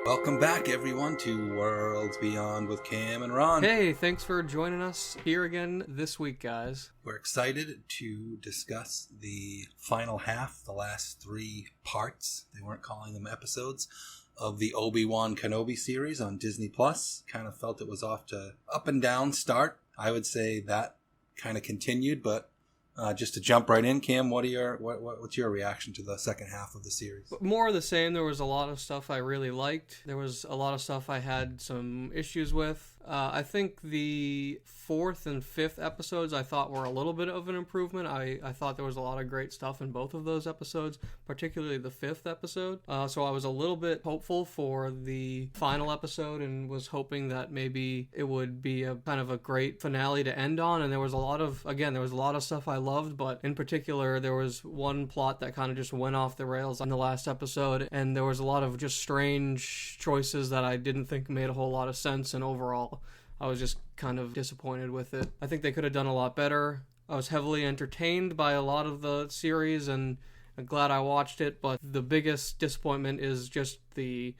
Welcome back, everyone, to Worlds Beyond with Cam and Ron. Hey, thanks for joining us here again this week, guys. We're excited to discuss the final half, the last 3 parts, they weren't calling them episodes, of the Obi-Wan Kenobi series on Disney+. Kind of felt it was off to up and down start. I would say that kind of continued, but just to jump right in, Cam, what's your reaction to the second half of the series? More of the same. There was a lot of stuff I really liked. There was a lot of stuff I had some issues with. I think the 4th and 5th episodes I thought were a little bit of an improvement. I thought there was a lot of great stuff in both of those episodes, particularly the 5th episode. So I was a little bit hopeful for the final episode and was hoping that maybe it would be a kind of a great finale to end on. And there was a lot of stuff I loved, but in particular, there was one plot that kind of just went off the rails in the last episode. And there was a lot of just strange choices that I didn't think made a whole lot of sense. And overall, I was just kind of disappointed with it. I think they could have done a lot better. I was heavily entertained by a lot of the series, and I'm glad I watched it, but the biggest disappointment is just the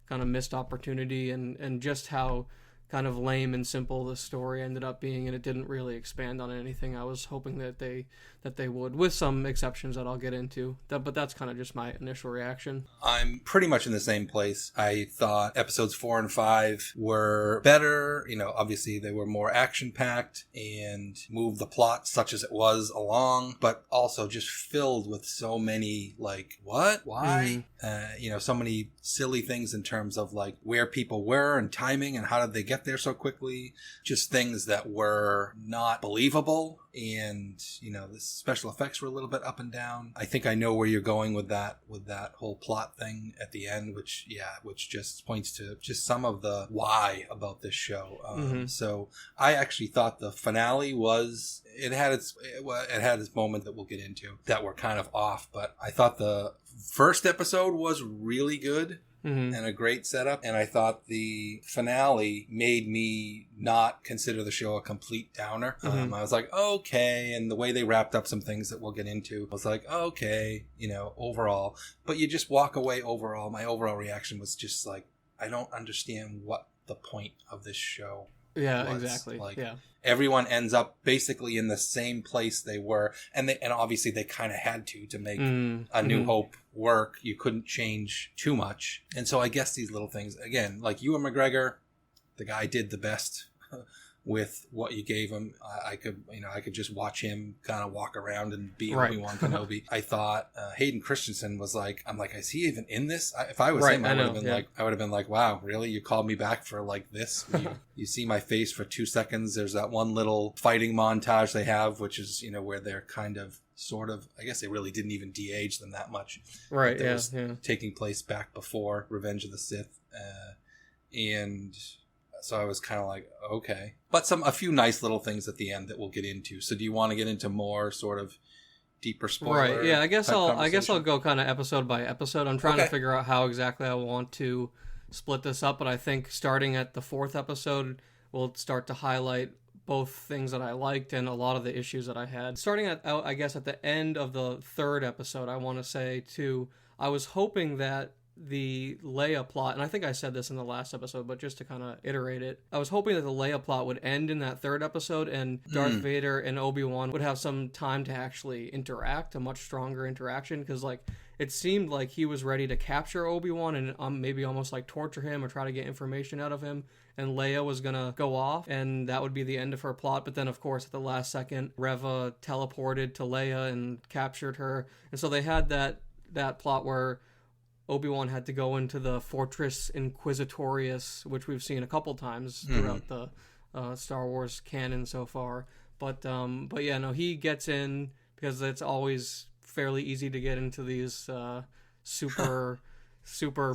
kind of missed opportunity and just how kind of lame and simple the story ended up being, and it didn't really expand on anything I was hoping that they would, with some exceptions that I'll get into. But that's kind of just my initial reaction. I'm pretty much in the same place. I thought episodes 4 and 5 were better. Obviously they were more action-packed and moved the plot, such as it was, along, but also just filled with so many, what? Why? Mm-hmm. So many silly things in terms of, where people were and timing and how did they get there so quickly. Just things that were not believable. And, the special effects were a little bit up and down. I think I know where you're going with that whole plot thing at the end, which just points to just some of the why about this show. So I actually thought the finale it had its moment that we'll get into that were kind of off, but I thought the first episode was really good. Mm-hmm. And a great setup, and I thought the finale made me not consider the show a complete downer. Mm-hmm. I was like, okay, and the way they wrapped up some things that we'll get into, I was like, okay, overall. But you just walk away overall. My overall reaction was just I don't understand what the point of this show was. Exactly. Everyone ends up basically in the same place they were, and obviously they kind of had to make A New Hope work. You couldn't change too much, and so I guess these little things again, like Ewan McGregor, the guy did the best with what you gave him. I could just watch him kind of walk around and be Obi-Wan Kenobi. I thought Hayden Christensen was is he even in this? If I was him, I would have been like, wow, really? You called me back for this? You see my face for 2 seconds. There's that one little fighting montage they have, which is, where they're kind of, sort of, I guess they really didn't even de-age them that much. Right, that was taking place back before Revenge of the Sith. And so I was kind of like, okay. But a few nice little things at the end that we'll get into. So do you want to get into more sort of deeper spoiler? Right, yeah, I guess I'll go kind of episode by episode. I'm trying to figure out how exactly I want to split this up, but I think starting at the 4th episode, we'll start to highlight both things that I liked and a lot of the issues that I had. Starting at the end of the 3rd episode, I want to say, too, I was hoping that the Leia plot, and I think I said this in the last episode, but just to kind of iterate it, I was hoping that the Leia plot would end in that 3rd episode and Darth Vader and Obi-Wan would have some time to actually interact, a much stronger interaction, because it seemed like he was ready to capture Obi-Wan and maybe almost torture him or try to get information out of him, and Leia was gonna go off and that would be the end of her plot. But then of course at the last second, Reva teleported to Leia and captured her, and so they had that plot where Obi-Wan had to go into the Fortress Inquisitorius, which we've seen a couple times throughout the Star Wars canon so far. But yeah, no, he gets in because it's always fairly easy to get into these super secure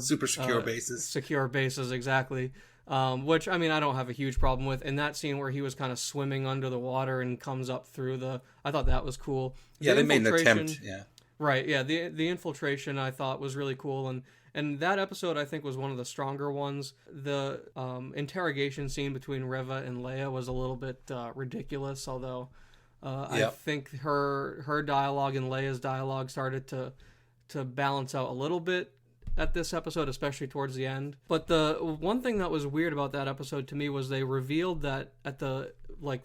bases. Secure bases, exactly. Which, I mean, I don't have a huge problem with. In that scene where he was kind of swimming under the water and comes up through I thought that was cool. Yeah, they made an attempt, yeah. Right, yeah, the infiltration I thought was really cool, and that episode I think was one of the stronger ones. The interrogation scene between Reva and Leia was a little bit ridiculous, although I think her dialogue and Leia's dialogue started to balance out a little bit at this episode, especially towards the end. But the one thing that was weird about that episode to me was they revealed that at the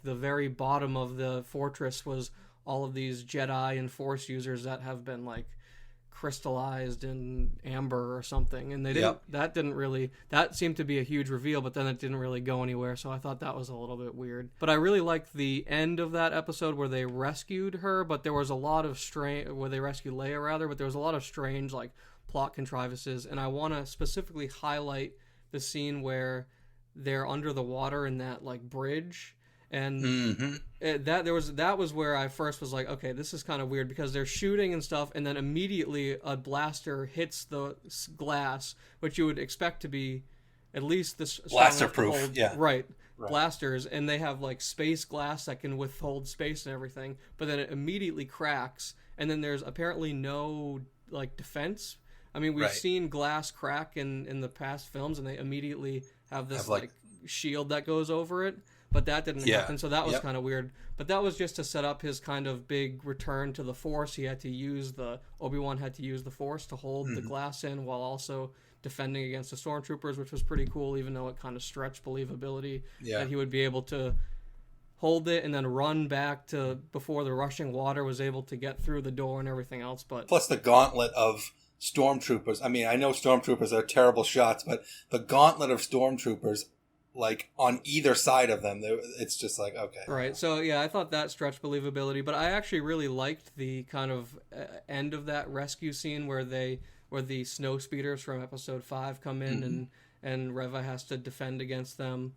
very bottom of the fortress was all of these Jedi and Force users that have been like crystallized in amber or something, and they didn't. Yep. That seemed to be a huge reveal, but then it didn't really go anywhere. So I thought that was a little bit weird. But I really liked the end of that episode where they rescued her, but there was a lot of where they rescued Leia rather, but there was a lot of strange like plot contrivances, and I want to specifically highlight the scene where they're under the water in that like bridge. And that was where I first was like, okay, this is kind of weird because they're shooting and stuff, and then immediately a blaster hits the glass, which you would expect to be at least this blaster proof, right, blasters, and they have like space glass that can withhold space and everything, but then it immediately cracks, and then there's apparently no like defense. I mean, we've seen glass crack in the past films, and they immediately have this like shield that goes over it. But that didn't happen, so that was kind of weird. But that was just to set up his kind of big return to the Force. Obi-Wan had to use the Force to hold the glass in while also defending against the stormtroopers, which was pretty cool, even though it kind of stretched believability that he would be able to hold it and then run back to before the rushing water was able to get through the door and everything else. But plus the gauntlet of stormtroopers. I mean, I know stormtroopers are terrible shots, but the gauntlet of stormtroopers, like on either side of them, it's just like, okay. Right. So yeah, I thought that stretched believability, but I actually really liked the kind of end of that rescue scene where the snow speeders from episode 5 come in and Reva has to defend against them.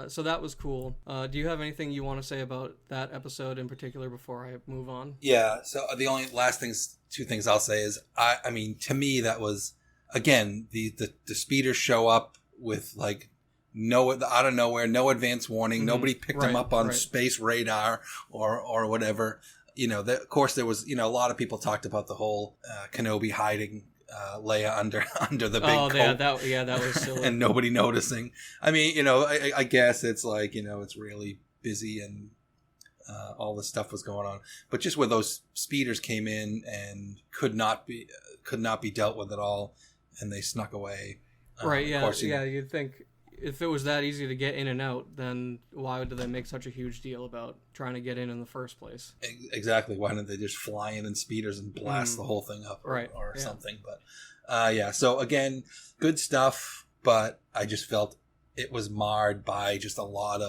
So that was cool. Do you have anything you want to say about that episode in particular before I move on? Yeah. So the only two things I'll say is, I mean, to me, that was, again, the speeders show up with like, out of nowhere, no advance warning. Nobody picked them up on space radar or whatever. You know, of course, there was, a lot of people talked about the whole Kenobi hiding Leia under the big coat. That was silly. And nobody noticing. I mean, I guess it's like, it's really busy and all this stuff was going on. But just where those speeders came in and could not be dealt with at all, and they snuck away. Right, yeah, course, you'd think if it was that easy to get in and out, then why did they make such a huge deal about trying to get in the first place? Exactly. Why didn't they just fly in speeders and blast the whole thing up or something? But so again, good stuff, but I just felt it was marred by just a lot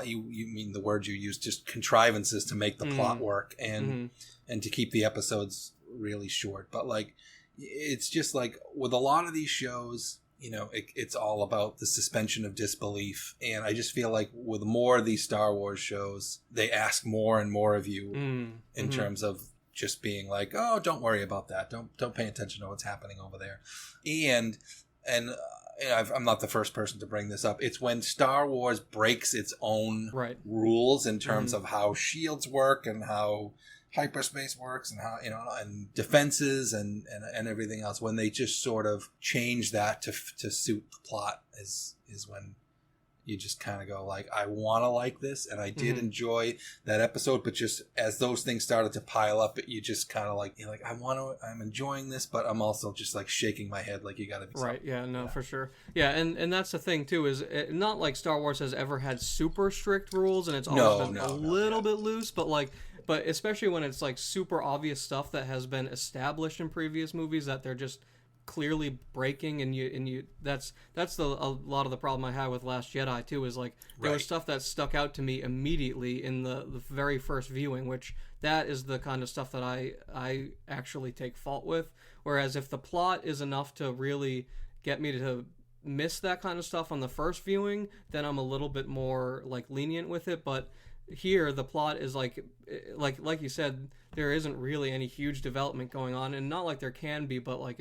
you mean the word you used, just contrivances to make the plot work and to keep the episodes really short. But like, it's just like with a lot of these shows, it's all about the suspension of disbelief. And I just feel like with more of these Star Wars shows, they ask more and more of you in terms of just being like, oh, don't worry about that. Don't pay attention to what's happening over there. And I'm not the first person to bring this up. It's when Star Wars breaks its own rules in terms of how shields work and how hyperspace works and how and defenses and everything else, when they just sort of change that to suit the plot is when you just kind of go like, I want to like this, and I did enjoy that episode, but just as those things started to pile up, you just kind of like, you're like, I'm enjoying this, but I'm also just like shaking my head like, you gotta be right. Yeah, no, for sure. Yeah, and that's the thing too, is not like Star Wars has ever had super strict rules, and it's always been a little bit loose, but especially when it's like super obvious stuff that has been established in previous movies that they're just clearly breaking, and that's a lot of the problem I had with Last Jedi too, is like there was stuff that stuck out to me immediately in the very first viewing, which that is the kind of stuff that I actually take fault with. Whereas if the plot is enough to really get me to miss that kind of stuff on the first viewing, then I'm a little bit more like lenient with it. But here the plot is like you said, there isn't really any huge development going on, and not like there can be, but like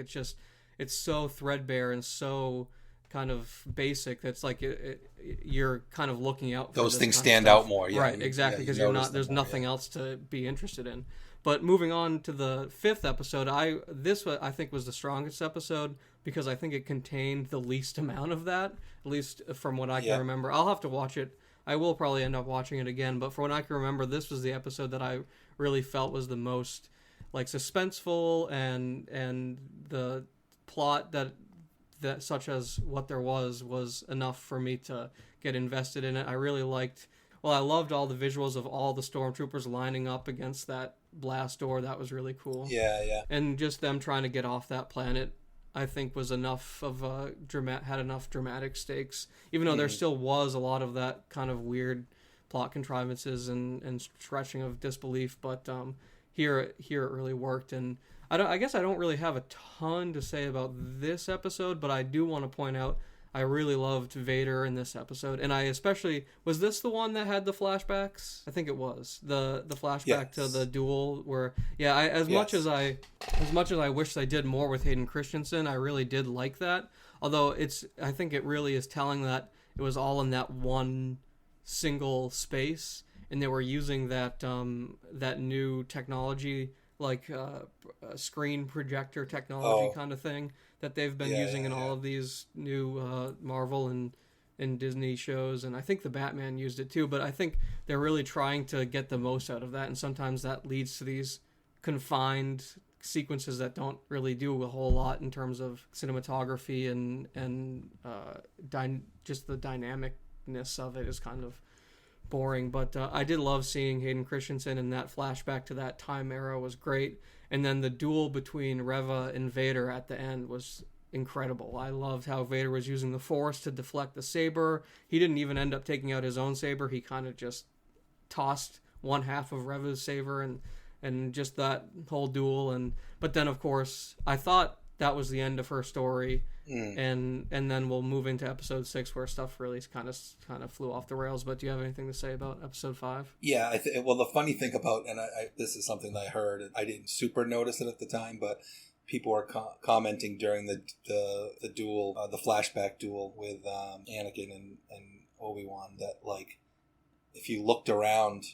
it's so threadbare and so kind of basic that's like you're kind of looking out for those things stand out more. Right, exactly, because there's nothing else to be interested in. But moving on to the 5th episode, I think was the strongest episode because I think it contained the least amount of that, at least from what I can remember. I'll have to watch it. I will probably end up watching it again, but from what I can remember, this was the episode that I really felt was the most like suspenseful, and the plot that such as what there was enough for me to get invested in it. I really liked. Well, I loved all the visuals of all the stormtroopers lining up against that blast door. That was really cool. Yeah. And just them trying to get off that planet, I think, was enough of had enough dramatic stakes. Even though there still was a lot of that kind of weird plot contrivances and stretching of disbelief, but here it really worked. And I guess I don't really have a ton to say about this episode, but I do want to point out I really loved Vader in this episode, and I especially was this the one that had the flashbacks? I think it was the flashback to the duel where as much as I wish they did more with Hayden Christensen, I really did like that. Although I think it really is telling that it was all in that one single space, and they were using that new technology, like a screen projector technology kind of thing that they've been using in all of these new Marvel and Disney shows, and I think the Batman used it too, but I think they're really trying to get the most out of that, and sometimes that leads to these confined sequences that don't really do a whole lot in terms of cinematography and just the dynamicness of it is kind of boring. But I did love seeing Hayden Christensen, and that flashback to that time era was great. And then the duel between Reva and Vader at the end was incredible. I loved how Vader was using the Force to deflect the saber. He didn't even end up taking out his own saber. He kind of just tossed one half of Reva's saber and just that whole duel. But then, of course, I thought that was the end of her story. And then we'll move into episode 6 where stuff really kind of flew off the rails. But do you have anything to say about episode 5? Yeah, well, the funny thing about, and this is something that I heard, and I didn't super notice it at the time, but people were commenting during the duel, the flashback duel with Anakin and Obi-Wan, that like if you looked around,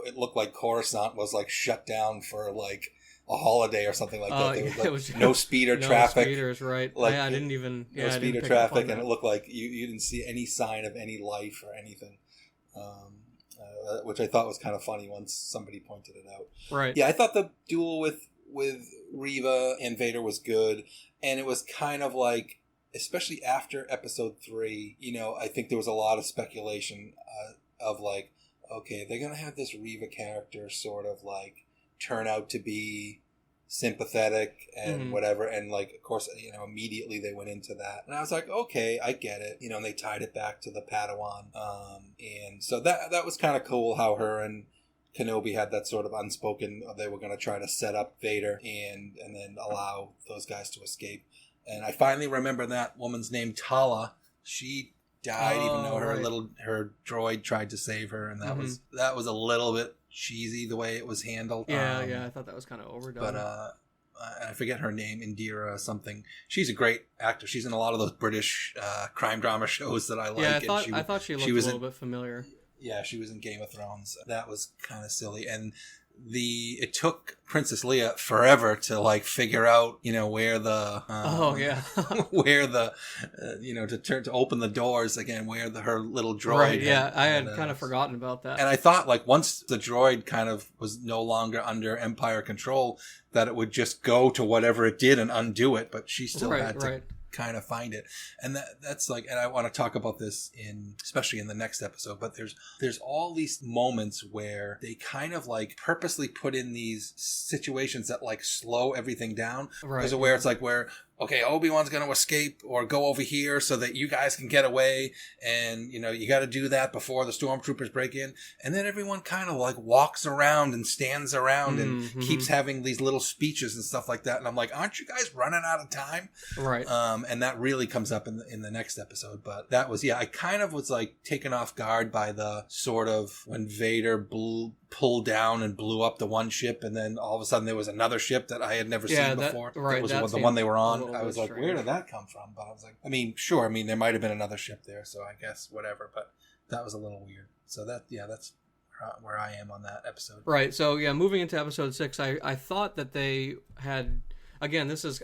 it looked like Coruscant was like shut down for like a holiday or something like that. There was, like, it was no speeder traffic. No speeders, right. Like, I didn't even... No speeder traffic, and it looked like you didn't see any sign of any life or anything, which I thought was kind of funny once somebody pointed it out. Right. Yeah, I thought the duel with Reva and Vader was good, and it was kind of like, especially after episode 3, I think there was a lot of speculation of like, okay, they're going to have this Reva character sort of like turn out to be sympathetic and whatever, and like, of course, immediately they went into that, and I was like, okay, I get it, and they tied it back to the Padawan, and so that was kind of cool how her and Kenobi had that sort of unspoken, they were going to try to set up Vader and then allow those guys to escape. And I finally remember that woman's name, Tala. She died even though her droid tried to save her, and that was a little bit cheesy the way it was handled. Yeah, I thought that was kind of overdone. But I forget her name, Indira something. She's a great actor. She's in a lot of those British crime drama shows that I like. Yeah, I thought she looked a little bit familiar. Yeah, she was in Game of Thrones. That was kind of silly. And it took Princess Leia forever to like figure out, where the where the to open the doors again, where her little droid. Right. I had kind of forgotten about that. And I thought like once the droid kind of was no longer under Empire control, that it would just go to whatever it did and undo it, but she still had to kind of find it. And that's like, and I want to talk about this especially in the next episode, but there's all these moments where they kind of like purposely put in these situations that like slow everything down. Right. Because of where it's like okay, Obi-Wan's going to escape or go over here so that you guys can get away. And, you got to do that before the stormtroopers break in. And then everyone kind of like walks around and stands around and keeps having these little speeches and stuff like that. And I'm like, aren't you guys running out of time? Right. And that really comes up in the next episode. But that was, I kind of was like taken off guard by the sort of when Vader pulled down and blew up the one ship, and then all of a sudden there was another ship that I had never seen before. Right, that was the one they were on. I was like, where did that come from? But I was like, there might have been another ship there, so I guess whatever. But that was a little weird. So that's where I am on that episode. Right. So moving into episode 6, I thought that they had, again, this is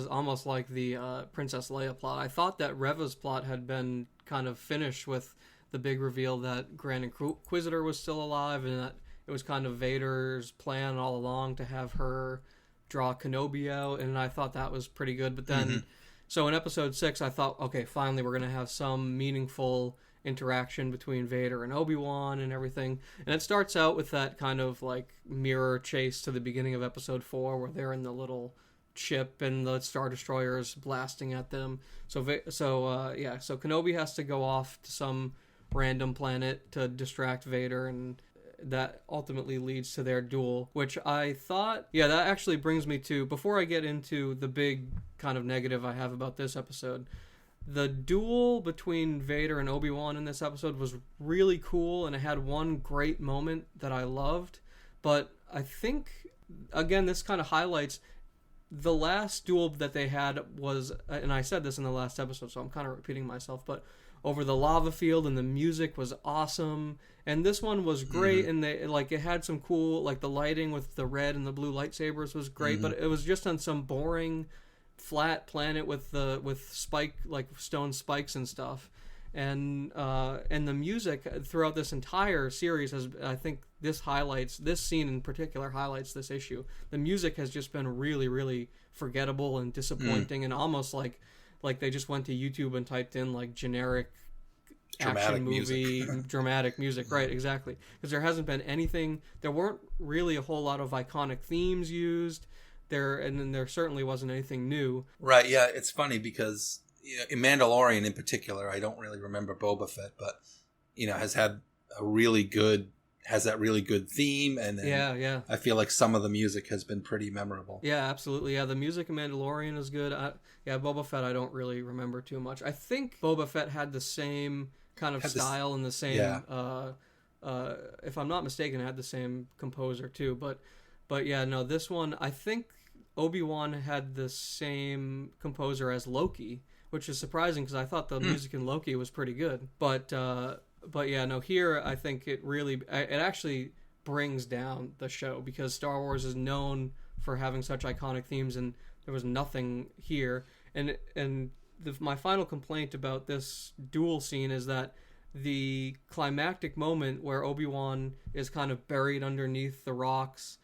almost like the Princess Leia plot. I thought that Reva's plot had been kind of finished with the big reveal that Grand Inquisitor was still alive, and that it was kind of Vader's plan all along to have her draw Kenobi out, and I thought that was pretty good. But then, so in episode 6, I thought, okay, finally we're going to have some meaningful interaction between Vader and Obi-Wan and everything. And it starts out with that kind of like mirror chase to the beginning of episode 4 where they're in the little ship and the Star Destroyer is blasting at them. So Kenobi has to go off to some random planet to distract Vader, and that ultimately leads to their duel, which I thought, that actually brings me to, before I get into the big kind of negative I have about this episode, the duel between Vader and Obi-Wan in this episode was really cool, and it had one great moment that I loved. But I think, again, this kind of highlights the last duel that they had was, and I said this in the last episode, so I'm kind of repeating myself, but over the lava field, and the music was awesome. And this one was great, and it had some cool, like the lighting with the red and the blue lightsabers was great, but it was just on some boring flat planet with stone spikes and stuff, and the music throughout this entire series has, I think this scene in particular highlights this issue. The music has just been really, really forgettable and disappointing, and almost like they just went to YouTube and typed in like generic action movie dramatic music, right? Exactly, because there hasn't been anything. There weren't really a whole lot of iconic themes used. And then there certainly wasn't anything new. Right, yeah, it's funny because in Mandalorian in particular, I don't really remember Boba Fett, but, has that really good theme, and I feel like some of the music has been pretty memorable. Yeah, absolutely. Yeah, the music in Mandalorian is good. Boba Fett I don't really remember too much. I think Boba Fett had the same kind of style and the same, if I'm not mistaken, it had the same composer too, but yeah, no, this one, I think Obi-Wan had the same composer as Loki, which is surprising because I thought the music in Loki was pretty good. But yeah, no, here I think it actually brings down the show because Star Wars is known for having such iconic themes, and there was nothing here. And my final complaint about this duel scene is that the climactic moment where Obi-Wan is kind of buried underneath the rocks,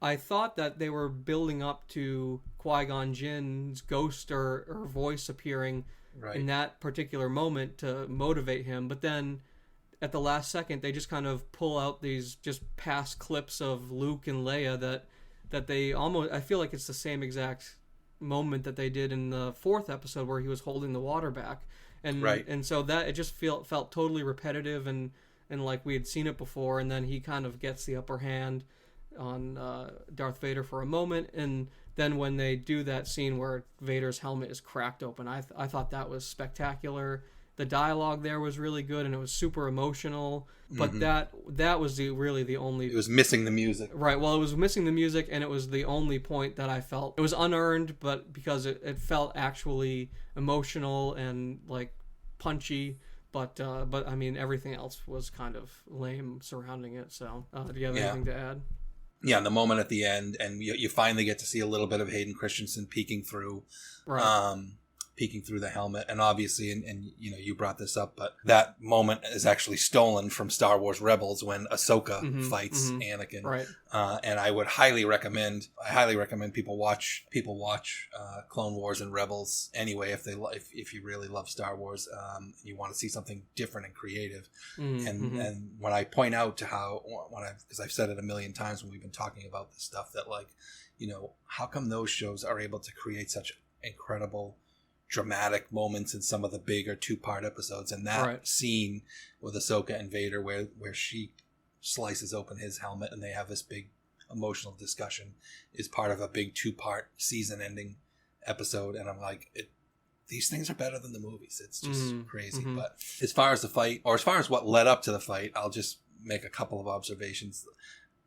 I thought that they were building up to Qui-Gon Jinn's ghost or voice appearing in that particular moment to motivate him. But then at the last second, they just kind of pull out these just past clips of Luke and Leia that they almost, I feel like it's the same exact moment that they did in the 4th episode where he was holding the water back. And so that it just felt totally repetitive and like we had seen it before. And then he kind of gets the upper hand on Darth Vader for a moment, and then when they do that scene where Vader's helmet is cracked open, I thought that was spectacular. The dialogue there was really good, and it was super emotional, but that was really the only... It was missing the music. Right, well, it was missing the music, and it was the only point that I felt... It was unearned, but because it felt actually emotional and, like, punchy, but I mean, everything else was kind of lame surrounding it, so do you have anything to add? Yeah, the moment at the end, and you finally get to see a little bit of Hayden Christensen peeking through the helmet, and obviously, and you brought this up, but that moment is actually stolen from Star Wars Rebels when Ahsoka fights Anakin. Right. And I would highly recommend people watch Clone Wars and Rebels anyway if you really love Star Wars, and you want to see something different and creative. And when I point out to because I've said it a million times when we've been talking about this stuff, that how come those shows are able to create such incredible dramatic moments in some of the bigger 2-part episodes, and that scene with Ahsoka and Vader where she slices open his helmet and they have this big emotional discussion is part of a big 2-part season ending episode, and I'm like, these things are better than the movies. It's just crazy. But as far as the fight, or as far as what led up to the fight, I'll just make a couple of observations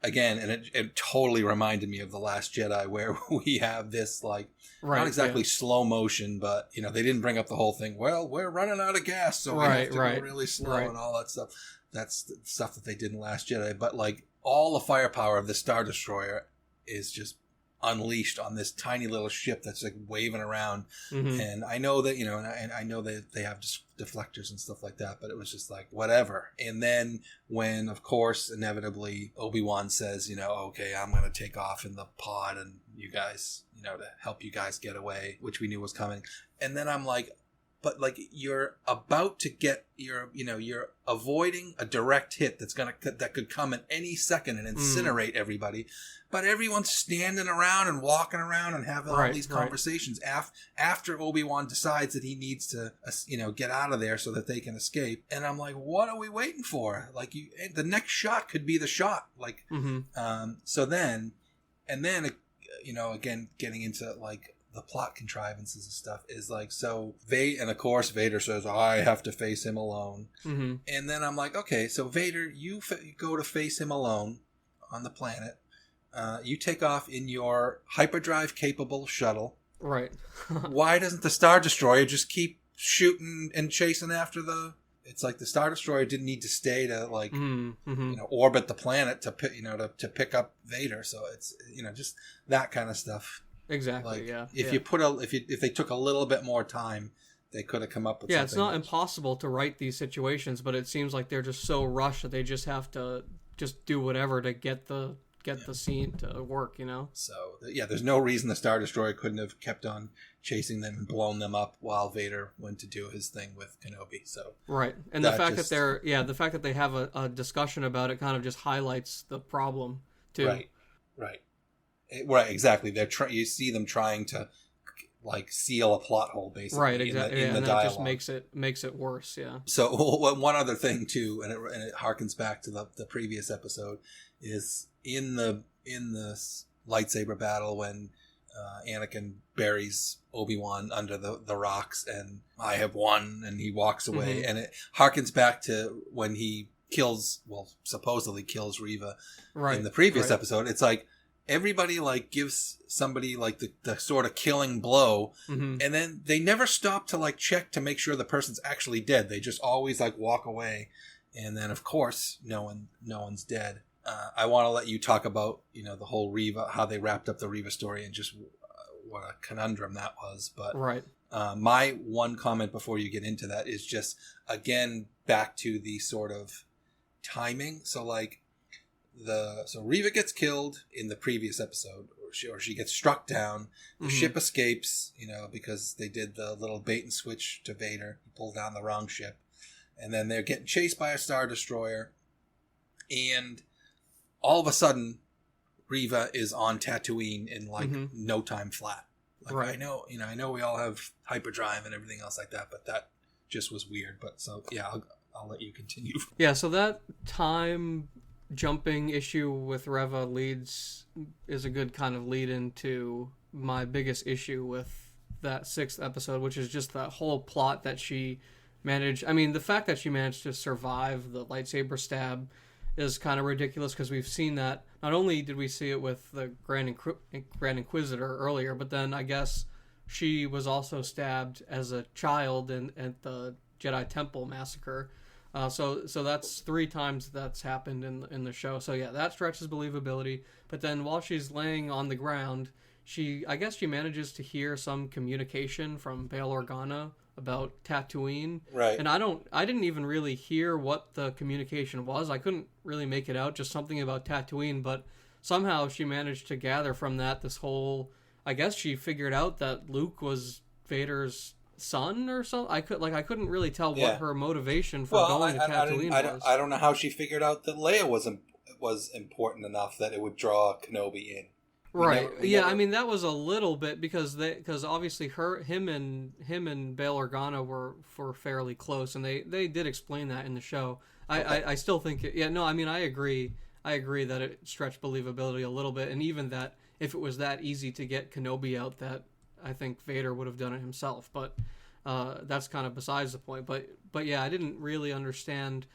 again, and it totally reminded me of The Last Jedi, where we have this not exactly slow motion, but they didn't bring up the whole thing. Well, we're running out of gas, so we have to go really slow and all that stuff. That's the stuff that they did in Last Jedi. But all the firepower of the Star Destroyer is just unleashed on this tiny little ship that's like waving around. Mm-hmm. And I know that, and I know that they have deflectors and stuff like that, but it was just like, whatever. And then when, of course, inevitably Obi-Wan says, okay, I'm going to take off in the pod and you guys, to help you guys get away, which we knew was coming. And then I'm like, but like you're about to get you're avoiding a direct hit that could come at any second and incinerate everybody, but everyone's standing around and walking around and having all these conversations after Obi-Wan decides that he needs to get out of there so that they can escape. And I'm like, what are we waiting for? Like the next shot could be the shot. Like so then again getting into like the plot contrivances and stuff is like, so and of course Vader says, I have to face him alone. Mm-hmm. And then I'm like, okay, so Vader, you go to face him alone on the planet. You take off in your hyperdrive capable shuttle. Right. Why doesn't the Star Destroyer just keep shooting and chasing after it's like the Star Destroyer didn't need to stay to like, orbit the planet to pick up Vader. So it's, just that kind of stuff. Exactly. Like, yeah. If they took a little bit more time, they could have come up with something. Yeah, it's not impossible to write these situations, but it seems like they're just so rushed that they just have to just do whatever to get the scene to work. So there's no reason the Star Destroyer couldn't have kept on chasing them and blown them up while Vader went to do his thing with Kenobi. So right, and the fact that they have a discussion about it kind of just highlights the problem too. Right, exactly. You see them trying to like seal a plot hole, basically. Right, exactly. In the dialogue. That just makes it worse. Yeah. So one other thing too, and it harkens back to the previous episode, is in the lightsaber battle when Anakin buries Obi-Wan under the rocks, and I have won, and he walks away, and it harkens back to when he supposedly kills Reva in the previous episode. It's like everybody like gives somebody like the sort of killing blow, and then they never stop to like check to make sure the person's actually dead. They just always like walk away, and then of course no one's dead. I want to let you talk about the whole Reva, how they wrapped up the Reva story, and just what a conundrum that was. But my one comment before you get into that is just again back to the sort of timing. So like so Reva gets killed in the previous episode, or she gets struck down. The ship escapes, because they did the little bait and switch to Vader. He pulled down the wrong ship, and then they're getting chased by a Star Destroyer, and all of a sudden, Reva is on Tatooine in like no time flat. Like I know we all have hyperdrive and everything else like that, but that just was weird. But so yeah, I'll let you continue. Yeah, so that time jumping issue with Reva is a good kind of lead into my biggest issue with that 6th episode, which is just that whole plot that she managed. I mean, the fact that she managed to survive the lightsaber stab is kind of ridiculous, because we've seen that. Not only did we see it with the Grand Inquisitor earlier, but then I guess she was also stabbed as a child at the Jedi Temple massacre. So that's 3 times that's happened in the show. So yeah, that stretches believability. But then while she's laying on the ground, I guess she manages to hear some communication from Bail Organa about Tatooine. Right. And I didn't even really hear what the communication was. I couldn't really make it out, just something about Tatooine, but somehow she managed to gather from that this whole, I guess she figured out that Luke was Vader's son or something. I couldn't really tell what her motivation for going to Tatooine was. I don't know how she figured out that Leia was important enough that it would draw Kenobi in. Right. I mean, that was a little bit because obviously him and Bail Organa were fairly close, and they did explain that in the show. I still think I agree that it stretched believability a little bit, and even that if it was that easy to get Kenobi out, that I think Vader would have done it himself. But that's kind of besides the point. But yeah, I didn't really understand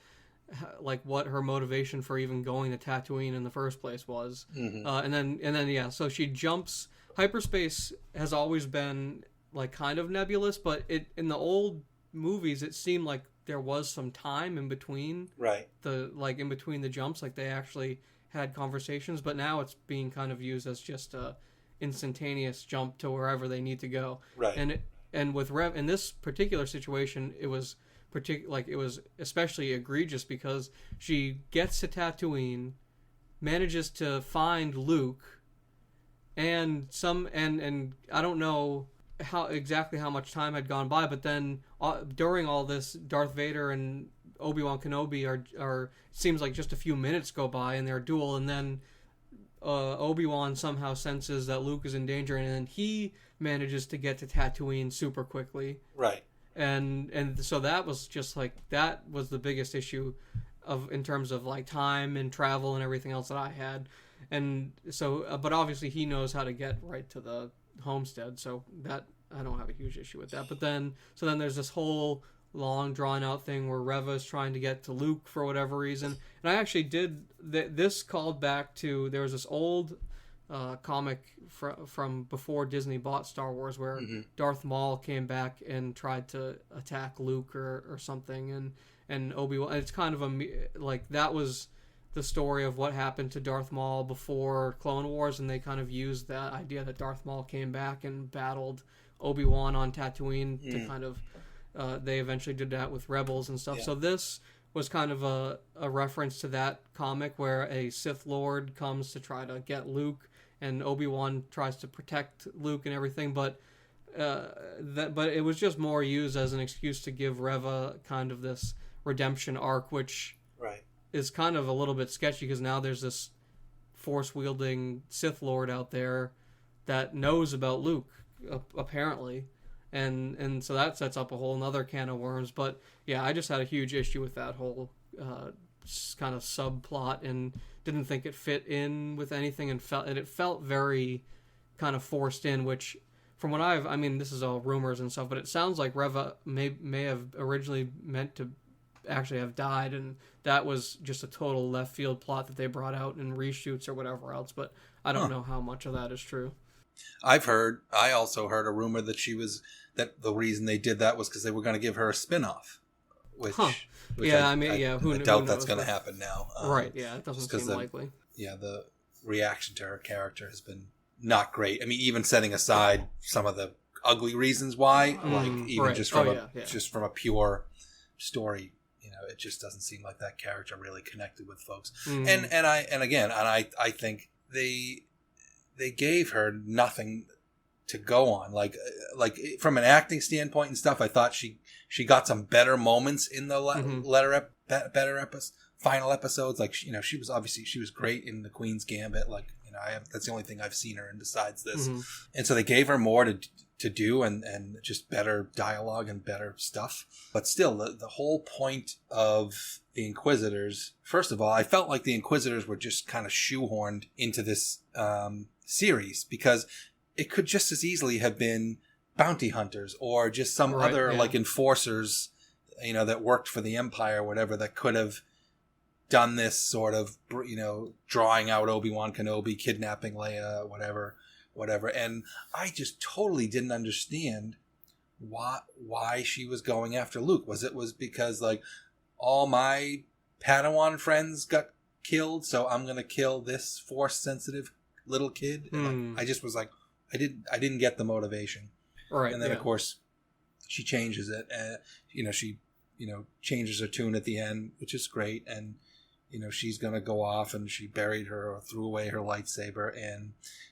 like what her motivation for even going to Tatooine in the first place was. And then so she jumps. Hyperspace has always been like kind of nebulous, but in the old movies it seemed like there was some time in between in between the jumps, like they actually had conversations, but now it's being kind of used as just instantaneous jump to wherever they need to go. Right. And with Rev in this particular situation, it was it was especially egregious because she gets to Tatooine, manages to find Luke, and I don't know how much time had gone by, but then during all this, Darth Vader and Obi-Wan Kenobi are seems like just a few minutes go by in their duel, and then Obi-Wan somehow senses that Luke is in danger, and then he manages to get to Tatooine super quickly. Right. And so that was just like, that was the biggest issue in terms of like time and travel and everything else that I had. And so, but obviously he knows how to get right to the homestead, so that I don't have a huge issue with that. But then there's this whole long drawn out thing where Reva is trying to get to Luke for whatever reason. And I actually did this called back to, there was this old comic from before Disney bought Star Wars where Darth Maul came back and tried to attack Luke or something, and Obi-Wan. It's kind of like that was the story of what happened to Darth Maul before Clone Wars, and they kind of used that idea that Darth Maul came back and battled Obi-Wan on Tatooine to kind of they eventually did that with Rebels and stuff. So this was kind of a reference to that comic where a Sith Lord comes to try to get Luke, and Obi-Wan tries to protect Luke and everything, but it was just more used as an excuse to give Reva kind of this redemption arc, which is kind of a little bit sketchy because now there's this force-wielding Sith Lord out there that knows about Luke, apparently. And so that sets up a whole nother can of worms. But yeah, I just had a huge issue with that whole kind of subplot and didn't think it fit in with anything, and it felt very kind of forced in, which from what I mean, this is all rumors and stuff, but it sounds like Reva may have originally meant to actually have died, and that was just a total left field plot that they brought out in reshoots or whatever else, but I don't know how much of that is true. I also heard a rumor that the reason they did that was because they were going to give her a spin-off. Which I doubt that's going to happen now. Right, yeah, it doesn't seem likely. Yeah, the reaction to her character has been not great. I mean, even setting aside some of the ugly reasons why, just from a pure story, it just doesn't seem like that character really connected with folks. And I think they gave her nothing to go on, like from an acting standpoint and stuff. I thought she got some better moments in the final episodes. Like, she was great in the Queen's Gambit. Like, that's the only thing I've seen her in besides this. And so they gave her more to do and just better dialogue and better stuff. But still, the whole point of the Inquisitors, first of all, I felt like the Inquisitors were just kind of shoehorned into this series, because it could just as easily have been bounty hunters or just some other like enforcers, that worked for the Empire or whatever, that could have done this sort of, drawing out Obi-Wan Kenobi, kidnapping Leia, whatever. And I just totally didn't understand why she was going after Luke. Was because like all my Padawan friends got killed, so I'm going to kill this force sensitive little kid? And I just was like, I didn't get the motivation. Right. And then of course she changes it. She changes her tune at the end, which is great. And she's going to go off, and she buried her or threw away her lightsaber.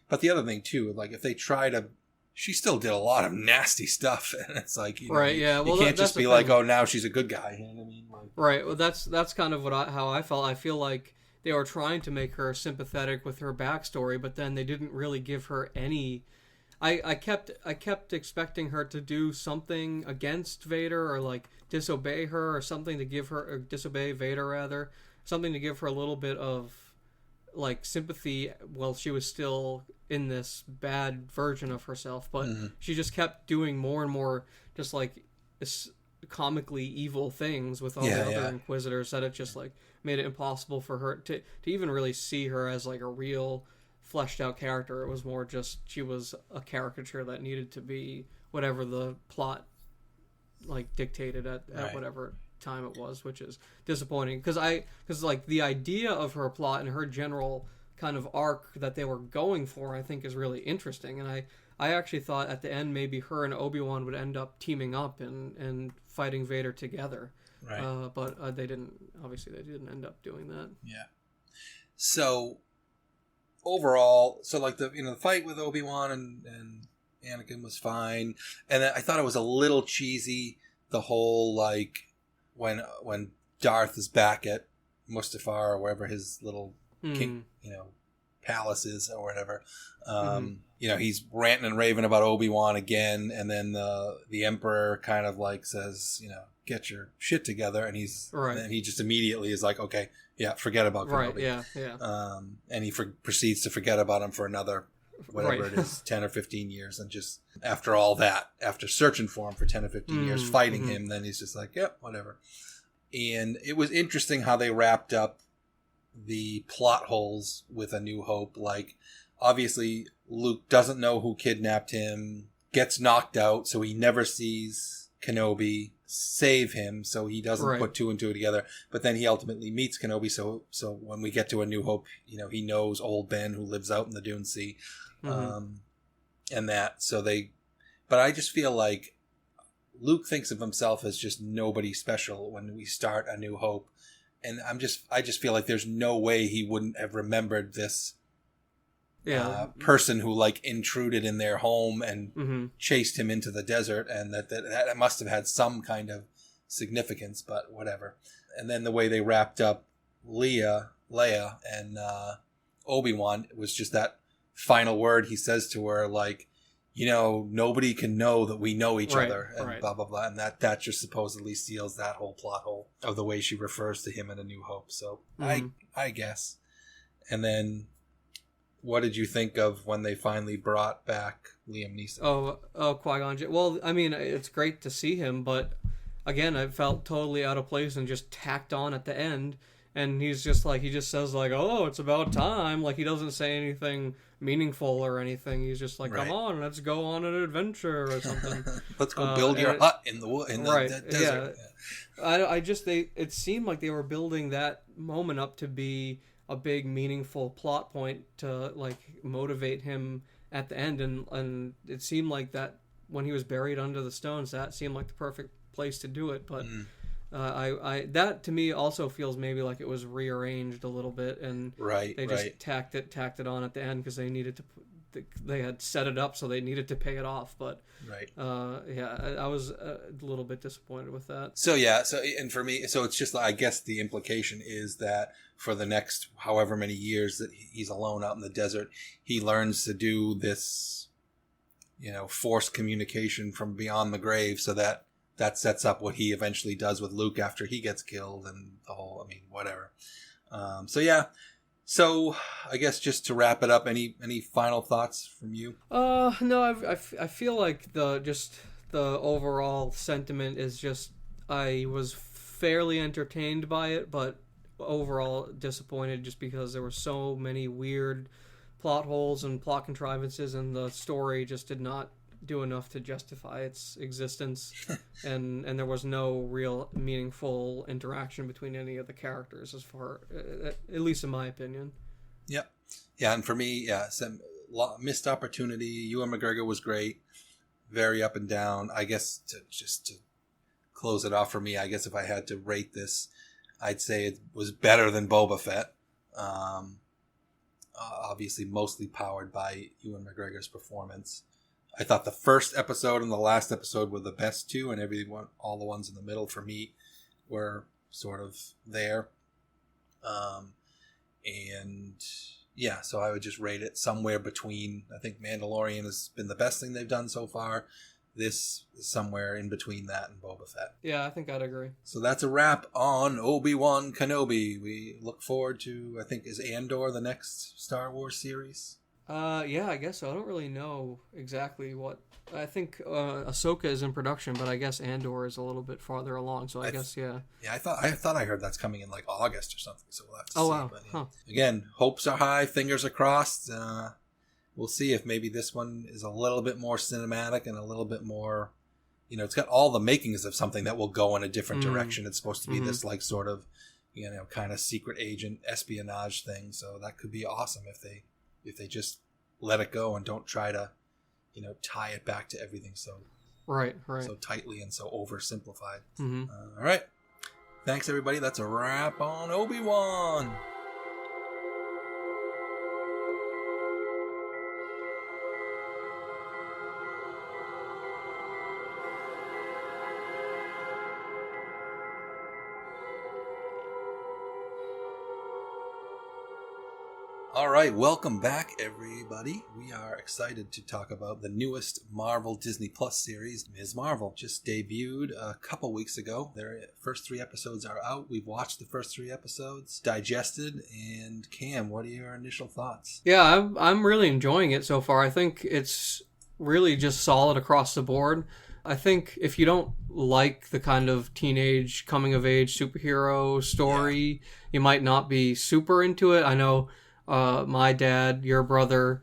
But the other thing too, like if they try to, she still did a lot of nasty stuff, and it's like, you can't just be like, oh, now she's a good guy. You know what I mean? Like, right. Well, that's kind of how I felt. I feel like they were trying to make her sympathetic with her backstory, but then they didn't really give her any. I kept expecting her to do something against Vader, or like disobey her, or something to give her, or disobey Vader rather, something to give her a little bit of like sympathy while she was still in this bad version of herself. But she just kept doing more and more just like comically evil things with all the other Inquisitors, that it just like made it impossible for her to even really see her as like a real fleshed out character. It was more just she was a caricature that needed to be whatever the plot like dictated at whatever time it was, which is disappointing because like the idea of her plot and her general kind of arc that they were going for, I think, is really interesting. And I actually thought at the end maybe her and Obi-Wan would end up teaming up and fighting Vader together. Right. But they didn't. Obviously, they didn't end up doing that. Yeah. So overall, like the fight with Obi-Wan and Anakin was fine, and I thought it was a little cheesy. The whole like when Darth is back at Mustafar or wherever his little king, palace is or whatever. He's ranting and raving about Obi-Wan again, and then the Emperor kind of like says, get your shit together, and and he just immediately is like, okay, yeah, forget about Kenobi. Right, yeah. And he proceeds to forget about him for another whatever it is, 10 or 15 years, and just after all that, after searching for him for 10 or 15 years, fighting him, then he's just like, yep, whatever. And it was interesting how they wrapped up the plot holes with A New Hope. Like, obviously, Luke doesn't know who kidnapped him, gets knocked out, so he never sees Kenobi save him, so he doesn't put two and two together. But then he ultimately meets Kenobi, so when we get to A New Hope, he knows old Ben who lives out in the Dune Sea. And that, but I just feel like Luke thinks of himself as just nobody special when we start A New Hope. And I just feel like there's no way he wouldn't have remembered this person who like intruded in their home and chased him into the desert, and that must have had some kind of significance, but whatever. And then the way they wrapped up Leia and Obi-Wan was just that final word he says to her, like, nobody can know that we know each other, and blah, blah, blah. And that just supposedly seals that whole plot hole of the way she refers to him in A New Hope. So I guess. And then what did you think of when they finally brought back Liam Neeson? Oh, Qui-Gon Jinn. Well, I mean, it's great to see him, but again, I felt totally out of place and just tacked on at the end. And he just says like, oh, it's about time. Like, he doesn't say anything meaningful or anything. He's just like, come on, let's go on an adventure or something. Let's go build your hut in the desert. Yeah. It seemed like they were building that moment up to be a big meaningful plot point to like motivate him at the end, and it seemed like that when he was buried under the stones, that seemed like the perfect place to do it. But that to me also feels maybe like it was rearranged a little bit, and they just tacked it on at the end because they needed to. They had set it up, so they needed to pay it off. But I was a little bit disappointed with that. So and for me, it's just, I guess the implication is that for the next however many years that he's alone out in the desert, he learns to do this, forced communication from beyond the grave, so that sets up what he eventually does with Luke after he gets killed, and the whole, whatever. So I guess just to wrap it up, any final thoughts from you? No, I feel like the overall sentiment is just I was fairly entertained by it, but overall disappointed just because there were so many weird plot holes and plot contrivances, and the story just did not do enough to justify its existence, and there was no real meaningful interaction between any of the characters, as far at least in my opinion. Yep. Yeah, and for me, some missed opportunity. Ewan McGregor was great, very up and down. I guess to close it off for me, I guess if I had to rate this, I'd say it was better than Boba Fett. Obviously mostly powered by Ewan McGregor's performance. I thought the first episode and the last episode were the best two, and all the ones in the middle for me were sort of there. So I would just rate it somewhere between. I think Mandalorian has been the best thing they've done so far. This is somewhere in between that and Boba Fett. Yeah, I think I'd agree. So that's a wrap on Obi-Wan Kenobi. We look forward to, I think, is Andor the next Star Wars series? Yeah, I guess so. I don't really know exactly what. I think Ahsoka is in production, but I guess Andor is a little bit farther along. So I guess. Yeah, I thought I heard that's coming in like August or something. So we'll have to see. Wow. But, again, hopes are high, fingers are crossed. We'll see if maybe this one is a little bit more cinematic and a little bit more. It's got all the makings of something that will go in a different direction. It's supposed to be this like sort of, kind of secret agent espionage thing. So that could be awesome if they just let it go and don't try to, tie it back to everything so so tightly and so oversimplified. Mm-hmm. All right. Thanks, everybody. That's a wrap on Obi-Wan. All right, welcome back, everybody. We are excited to talk about the newest Marvel Disney Plus series, Ms. Marvel. Just debuted a couple weeks ago. Their first 3 episodes are out. We've watched the first 3 episodes, digested, and Cam, what are your initial thoughts? Yeah, I'm really enjoying it so far. I think it's really just solid across the board. I think if you don't like the kind of teenage coming-of-age superhero story, you might not be super into it. I know my dad, your brother,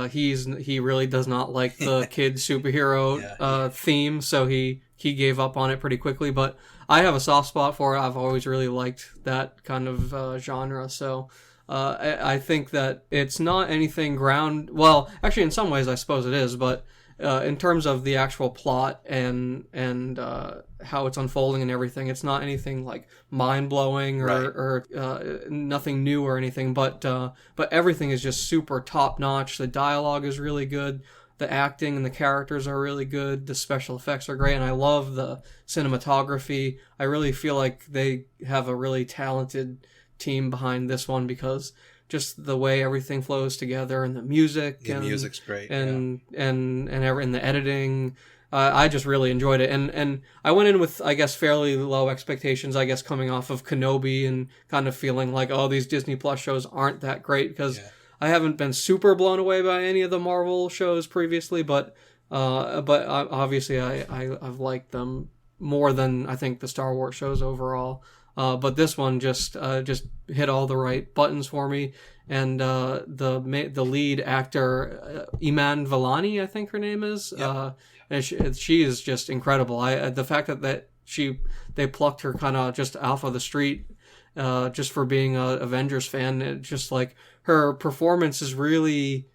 he really does not like the kid superhero theme, so he gave up on it pretty quickly. But I have a soft spot for it. I've always really liked that kind of genre. So I think that it's not anything well, actually, in some ways, I suppose it is, but in terms of the actual plot and how it's unfolding and everything, it's not anything like mind-blowing or nothing new or anything, but everything is just super top-notch. The dialogue is really good. The acting and the characters are really good. The special effects are great, and I love the cinematography. I really feel like they have a really talented team behind this one, because just the way everything flows together, and the music, The music's great, and the editing. I just really enjoyed it, and I went in with, I guess, fairly low expectations. I guess coming off of Kenobi and kind of feeling like, oh, these Disney Plus shows aren't that great, because I haven't been super blown away by any of the Marvel shows previously, but obviously I've liked them more than I think the Star Wars shows overall. But this one just hit all the right buttons for me, and the lead actor, Iman Vellani, I think her name is, and she is just incredible. The fact that they plucked her kind of just off of the street, just for being a Avengers fan, it just like her performance is really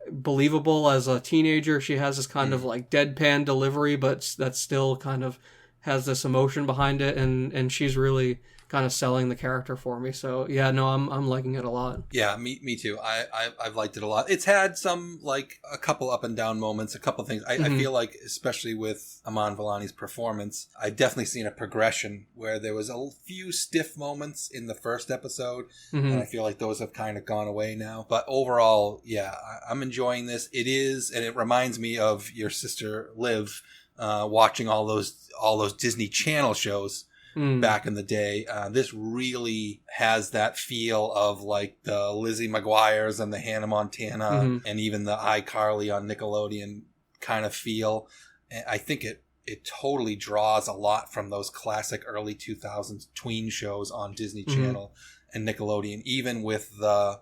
believable as a teenager. She has this kind of like deadpan delivery, but that still kind of has this emotion behind it, and she's really kind of selling the character for me. So yeah, no, I'm liking it a lot. Yeah, me too. I've liked it a lot. It's had some, like, a couple up and down moments, a couple things. I feel like, especially with Iman Vellani's performance, I've definitely seen a progression where there was a few stiff moments in the first episode, and I feel like those have kind of gone away now. But overall, yeah, I'm enjoying this. It is, and it reminds me of your sister Liv, watching all those Disney Channel shows back in the day. This really has that feel of like the Lizzie McGuire's and the Hannah Montana and even the iCarly on Nickelodeon kind of feel. And I think it totally draws a lot from those classic early 2000s tween shows on Disney Channel and Nickelodeon, even with the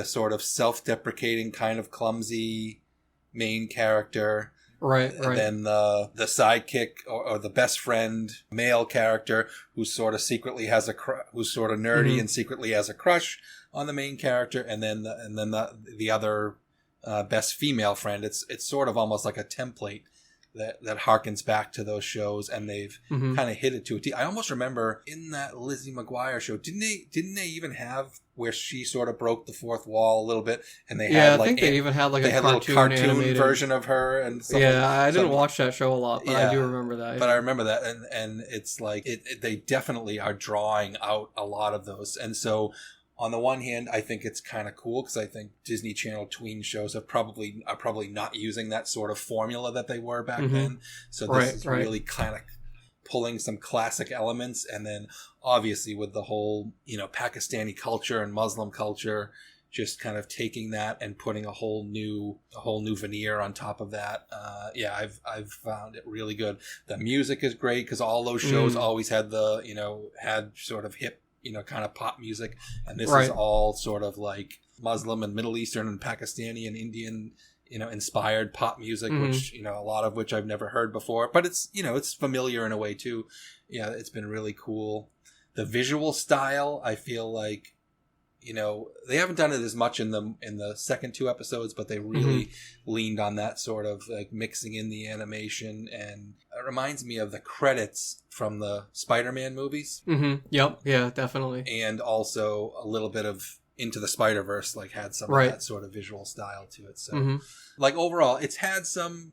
sort of self-deprecating kind of clumsy main character. Right. And then the sidekick or the best friend male character who sort of secretly has who's sort of nerdy and secretly has a crush on the main character, and then the other best female friend. It's sort of almost like a template that harkens back to those shows, and they've kind of hit it to a T. I almost remember in that Lizzie McGuire show, didn't they even have where she sort of broke the fourth wall a little bit, and they had I think they even had like a cartoon animated version of her and stuff. I didn't watch that show a lot, but I do remember that. But I remember that, and it's like they definitely are drawing out a lot of those, and so. On the one hand, I think it's kind of cool because I think Disney Channel tween shows are probably not using that sort of formula that they were back then. So this is really kind of pulling some classic elements, and then obviously with the whole Pakistani culture and Muslim culture, just kind of taking that and putting a whole new veneer on top of that. I've found it really good. The music is great because all those shows always had had sort of hip, kind of pop music, and this is all sort of like Muslim and Middle Eastern and Pakistani and Indian, inspired pop music, which, a lot of which I've never heard before, but it's, it's familiar in a way too. Yeah, it's been really cool. The visual style, I feel like, you know, they haven't done it as much in the second 2 episodes, but they really leaned on that sort of like mixing in the animation, and it reminds me of the credits from the Spider-Man movies. Yep. Yeah, definitely. And also a little bit of Into the Spider-Verse, like had some of that sort of visual style to it. So like overall, it's had some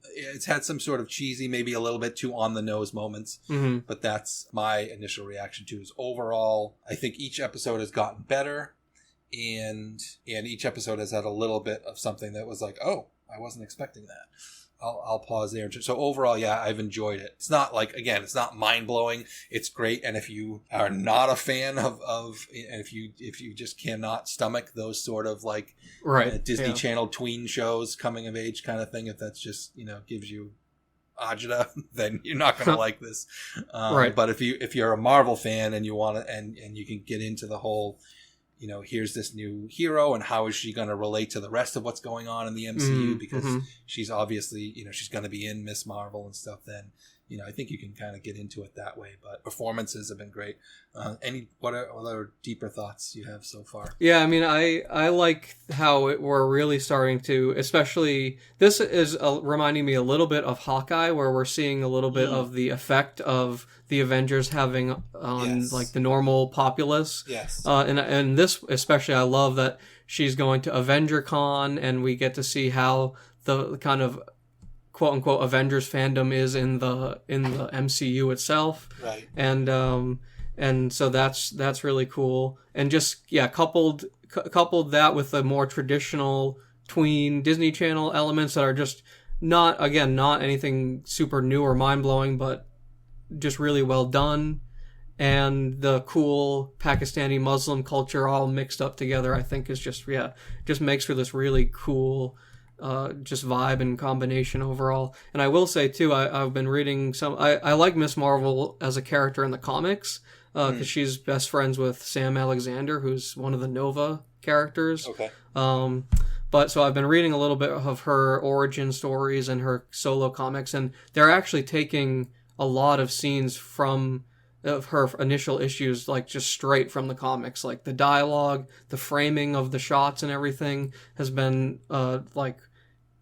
sort of cheesy, maybe a little bit too on the nose moments, but that's my initial reaction to is overall, I think each episode has gotten better. And each episode has had a little bit of something that was like, oh, I wasn't expecting that. I'll pause there. So overall, yeah, I've enjoyed it. It's not like, again, it's not mind blowing. It's great. And if you are not a fan of and if you just cannot stomach those sort of like Disney Channel tween shows, coming of age kind of thing, if that's just, you know, gives you agita, then you're not going to like this. But if you're a Marvel fan and you want to, and you can get into the whole, you know, here's this new hero and how is she going to relate to the rest of what's going on in the MCU, because she's obviously, you know, she's going to be in Miss Marvel and stuff, then, you know, I think you can kind of get into it that way. But performances have been great. What other deeper thoughts you have so far? Yeah, I mean, I like how we're really starting to, especially, this is reminding me a little bit of Hawkeye, where we're seeing a little bit of the effect of the Avengers having on like the normal populace. Yes. And this especially, I love that she's going to Avenger Con, and we get to see how the kind of quote unquote Avengers fandom is in the MCU itself. Right. And so that's really cool. And just coupled that with the more traditional tween Disney Channel elements that are just not anything super new or mind blowing, but just really well done. And the cool Pakistani Muslim culture all mixed up together, I think is just makes for this really cool just vibe and combination overall. And I will say too, I've been reading I like Miss Marvel as a character in the comics, because she's best friends with Sam Alexander, who's one of the Nova characters. Okay. But so I've been reading a little bit of her origin stories and her solo comics, and they're actually taking a lot of scenes of her initial issues, like just straight from the comics. Like the dialogue, the framing of the shots and everything has been like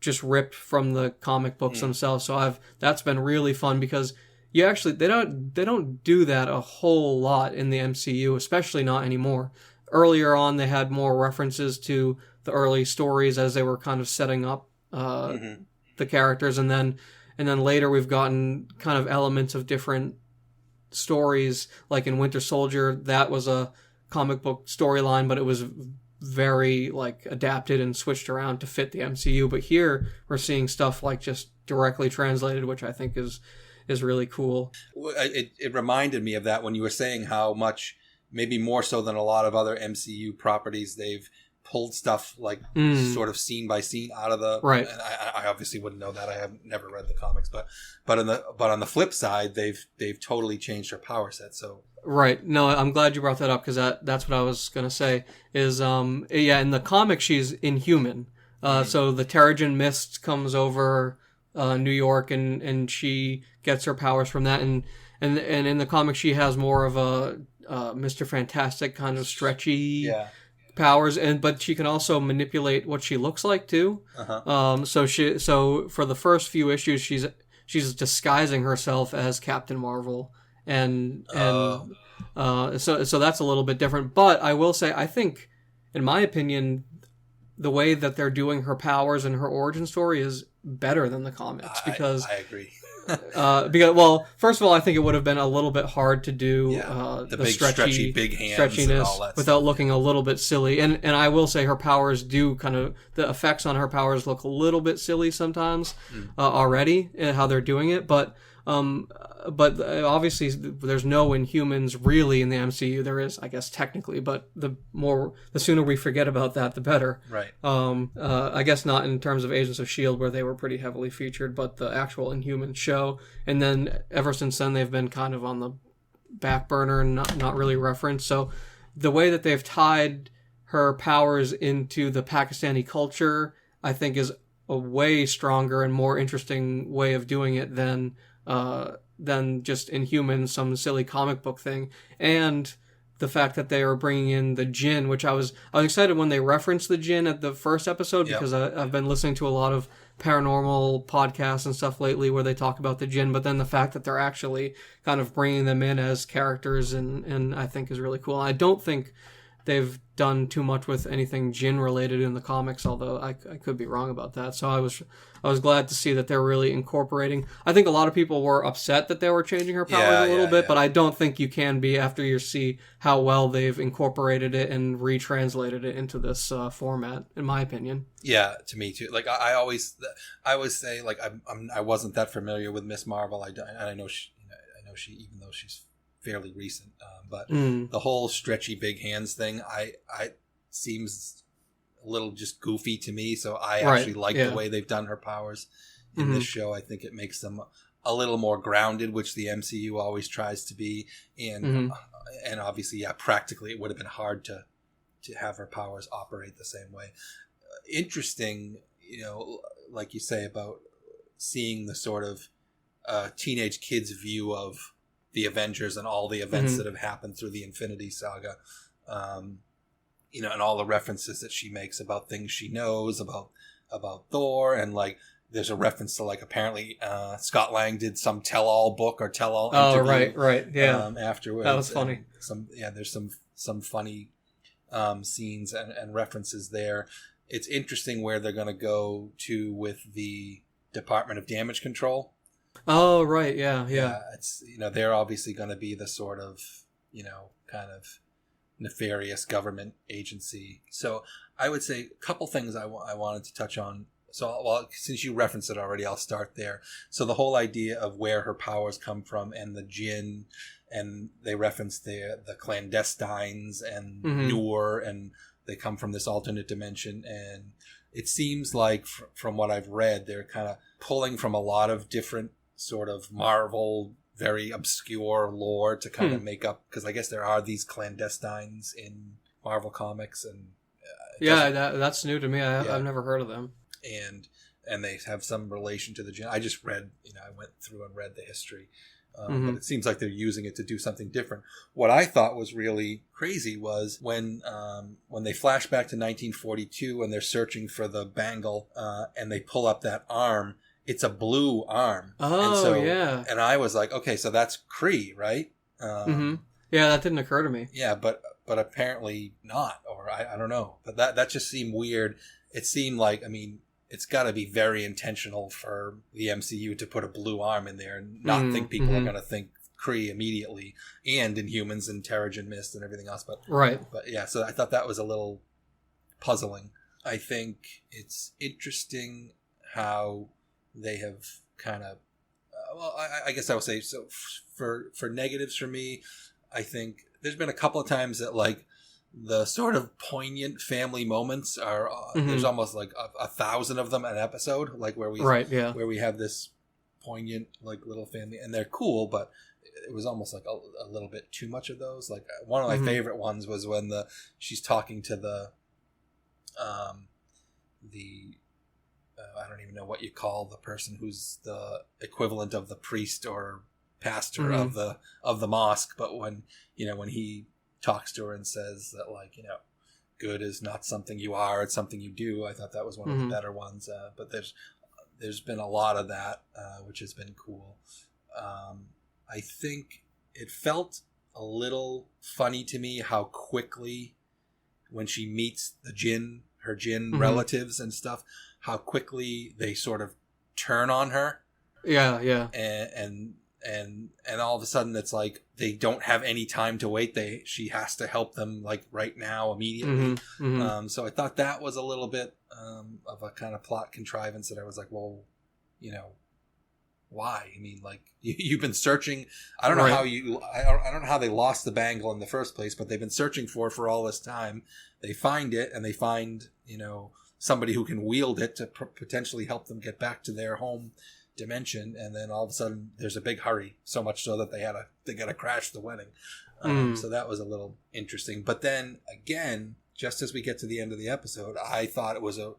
just ripped from the comic books themselves. So that's been really fun, because you actually they don't do that a whole lot in the MCU, especially not anymore. Earlier on, they had more references to the early stories as they were kind of setting up the characters, and then later we've gotten kind of elements of different stories. Like in Winter Soldier, that was a comic book storyline, but it was very like adapted and switched around to fit the MCU. But here we're seeing stuff like just directly translated, which I think is really cool. It reminded me of that when you were saying how much, maybe more so than a lot of other MCU properties, they've pulled stuff like sort of scene by scene out of the right. And I obviously wouldn't know that. I have never read the comics, but on the flip side, they've totally changed her power set. So right. No, I'm glad you brought that up, because that's what I was gonna say. Is in the comic she's inhuman. So the Terrigen Mist comes over New York, and she gets her powers from that, and in the comic she has more of a Mr. Fantastic kind of stretchy powers, but she can also manipulate what she looks like too. So for the first few issues she's disguising herself as Captain Marvel, and so that's a little bit different. But I will say, I think, in my opinion, the way that they're doing her powers and her origin story is better than the comics, because I agree. Because, well, first of all, I think it would have been a little bit hard to do the big stretchy big hands stretchiness and all that without stuff. looking a little bit silly. And I will say her powers do kind of, the effects on her powers look a little bit silly sometimes already, how they're doing it. But obviously there's no Inhumans really in the MCU. There is, I guess, technically, but the sooner we forget about that, the better. Right. I guess not in terms of Agents of S.H.I.E.L.D., where they were pretty heavily featured, but the actual Inhuman show. And then ever since then, they've been kind of on the back burner and not really referenced. So the way that they've tied her powers into the Pakistani culture, I think, is a way stronger and more interesting way of doing it than just Inhumans, some silly comic book thing. And the fact that they were bringing in the Jinn, which I was excited when they referenced the Jinn at the first episode, because I've been listening to a lot of paranormal podcasts and stuff lately where they talk about the Jinn, but then the fact that they're actually kind of bringing them in as characters and I think is really cool. I don't think they've done too much with anything Jinn related in the comics, although I could be wrong about that. So I was glad to see that they're really incorporating. I think a lot of people were upset that they were changing her powers a little bit, but I don't think you can be after you see how well they've incorporated it and retranslated it into this format, in my opinion. Yeah, to me too. Like I always say, like I wasn't that familiar with Miss Marvel. I know she, even though she's fairly recent, but the whole stretchy big hands thing, I seems a little just goofy to me. So I actually like the way they've done her powers in this show. I think it makes them a little more grounded, which the MCU always tries to be. And obviously, practically it would have been hard to have her powers operate the same way. Interesting, like you say about seeing the sort of teenage kid's view of the Avengers and all the events that have happened through the Infinity Saga, and all the references that she makes about things she knows about Thor, and like there's a reference to like apparently Scott Lang did some tell-all book or tell-all interview. right, yeah. Afterwards, that was funny. There's some funny scenes and references there. It's interesting where they're going to go to with the Department of Damage Control. Oh, right. Yeah. It's, they're obviously going to be the sort of, kind of nefarious government agency. So I would say a couple things I wanted to touch on. So, well, since you referenced it already, I'll start there. So the whole idea of where her powers come from and the Jinn, and they reference the clandestines and Noor, and they come from this alternate dimension. And it seems like from what I've read, they're kind of pulling from a lot of different sort of Marvel, very obscure lore to kind of make up, because I guess there are these clandestines in Marvel comics, and that's new to me. I've never heard of them. And they have some relation to the Jinn. I just read, I went through and read the history, but it seems like they're using it to do something different. What I thought was really crazy was when they flash back to 1942 and they're searching for the bangle, and they pull up that arm. It's a blue arm. Oh, yeah. And I was like, okay, so that's Kree, right? Yeah, that didn't occur to me. Yeah, but apparently not, or I don't know. But that just seemed weird. It seemed like, it's got to be very intentional for the MCU to put a blue arm in there and not think people are going to think Kree immediately, and Inhumans and Terrigen Mist and everything else. But yeah, so I thought that was a little puzzling. I think it's interesting how they have kind of, I guess I would say, so for negatives for me, I think there's been a couple of times that like the sort of poignant family moments are, there's almost like 1,000 of them an episode, like where we have this poignant like little family, and they're cool, but it was almost like a little bit too much of those. Like one of my favorite ones was when she's talking to the I don't even know what you call the person who's the equivalent of the priest or pastor of the mosque, but when he talks to her and says that, like, good is not something you are, it's something you do. I thought that was one of the better ones, but there's been a lot of that, which has been cool. I think it felt a little funny to me how quickly, when she meets her Jinn relatives and stuff, how quickly they sort of turn on her. Yeah. And all of a sudden it's like they don't have any time to wait. She has to help them like right now, immediately. So I thought that was a little bit of a kind of plot contrivance that I was like, well, why? Like you've been searching. I don't know how I don't know how they lost the bangle in the first place, but they've been searching for all this time. They find it, and they find somebody who can wield it to potentially help them get back to their home dimension, and then all of a sudden there's a big hurry, so much so that they gotta crash the wedding. So that was a little interesting. But then again, just as we get to the end of the episode, I thought it was all